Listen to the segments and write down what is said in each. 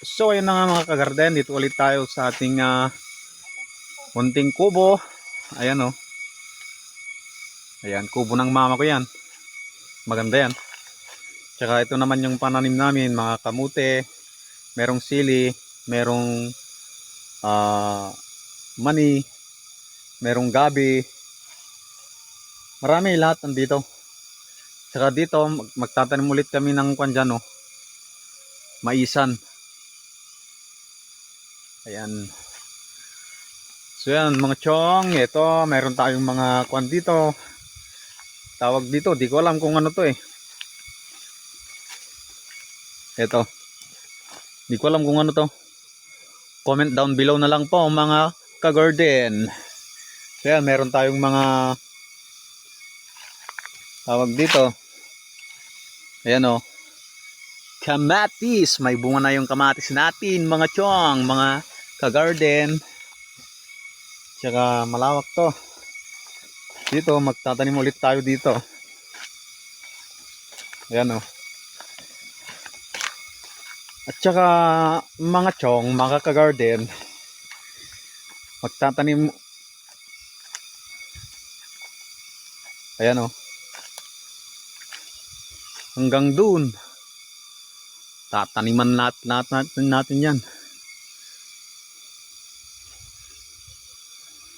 So ayun na nga mga kagarden, dito ulit tayo sa ating munting kubo. Ayan o. Ayan, kubo ng mama ko yan. Maganda yan. Tsaka ito naman yung pananim namin, mga kamute, merong sili, merong mani, merong gabi. Marami lahat nandito. Tsaka dito magtatanim ulit kami ng kwan dyan, maisan. Ayan. So yan mga chong, ito meron tayong mga kwan dito. Tawag dito, di ko alam kung ano to eh. Ito. Di ko alam kung ano to. Comment down below na lang po mga ka-garden. So yan, meron tayong mga tawag dito. Ayan o. Kamatis. May bunga na yung kamatis natin mga chong, mga ka-garden. Tsaka malawak to. Dito magtatanim ulit tayo dito. Ayan o. At tsaka mga chong, mga ka-garden, magtatanim. Ayan o. Hanggang dun. Tataniman natin yan.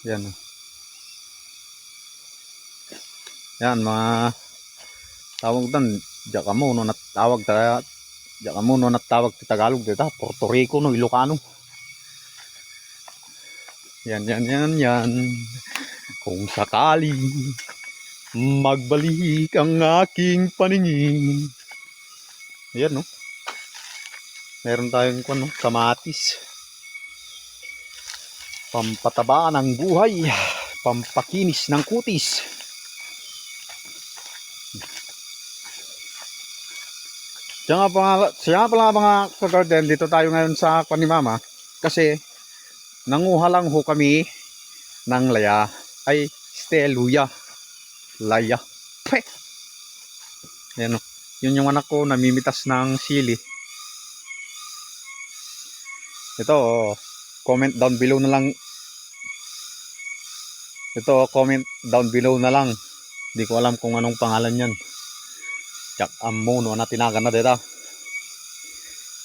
Yan o. Yan mga tawag doon, Jakamono na tawag Jakamono na tawag sa Tagalog dito, Puerto Rico no, Ilocano. Yan. Kung sakali magbalik ang aking paningin. Ayan no. Meron tayong kamatis. Pampataba ng buhay, pampakinis ng kutis. Siya nga pala mga ka-garden, dito tayo ngayon sa kwan ni mama. Kasi nanguha lang ho kami ng laya. Ay, steluya. Laya. Pweh! Ayan o. Yun yung anak ko, namimitas ng sili. Ito, comment down below na lang. Ito, comment down below na lang. Hindi ko alam kung anong pangalan yan. Jakamono na tinaga na dito.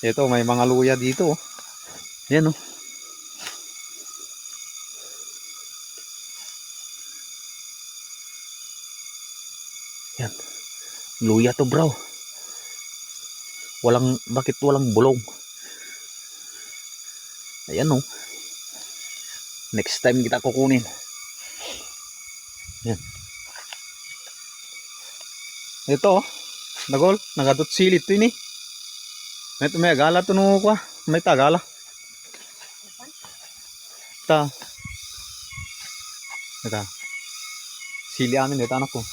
Ito, may mga luya dito. Ayan o. Yan. Luya to bro. Bakit walang bulong? Ayan o. Next time kita kukunin. Yan. Ito nagol, nagadot silit to ini. May agala to nung kwa. May tagala. Ita. Sili amin dito anak ko.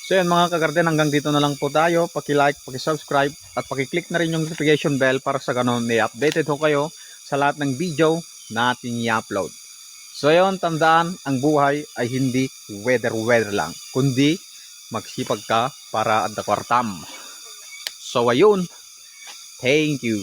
So yan mga kagarden, hanggang dito na lang po tayo. Paki-like, paki-subscribe at paki-click na rin yung notification bell para sa ganun may updated ho kayo sa lahat ng video na ating i-upload. So yun, tandaan, ang buhay ay hindi weather lang, kundi magsipag ka para at the kwartam. So ayun, thank you.